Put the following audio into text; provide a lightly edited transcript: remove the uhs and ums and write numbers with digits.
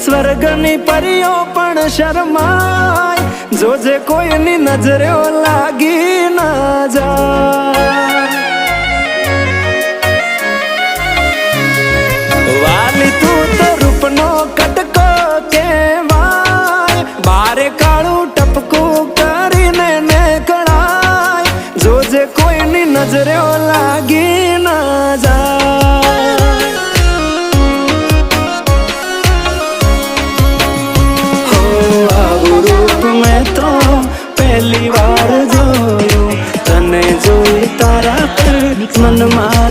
સ્વર્ગની પરીઓ પણ શરમાય, જોજે કોઈની નજરે લાગી ના જાય. વાલી તું તો રૂપનો કટકો કહેવાય, બારે કાળું ટપકું કરીને નીકળાય, જોજે કોઈની નજરે લાગી ના જાય. હો આવું રૂપ મેં તો પહેલી વાર જોયું, તને જોઈ તારા મન મારું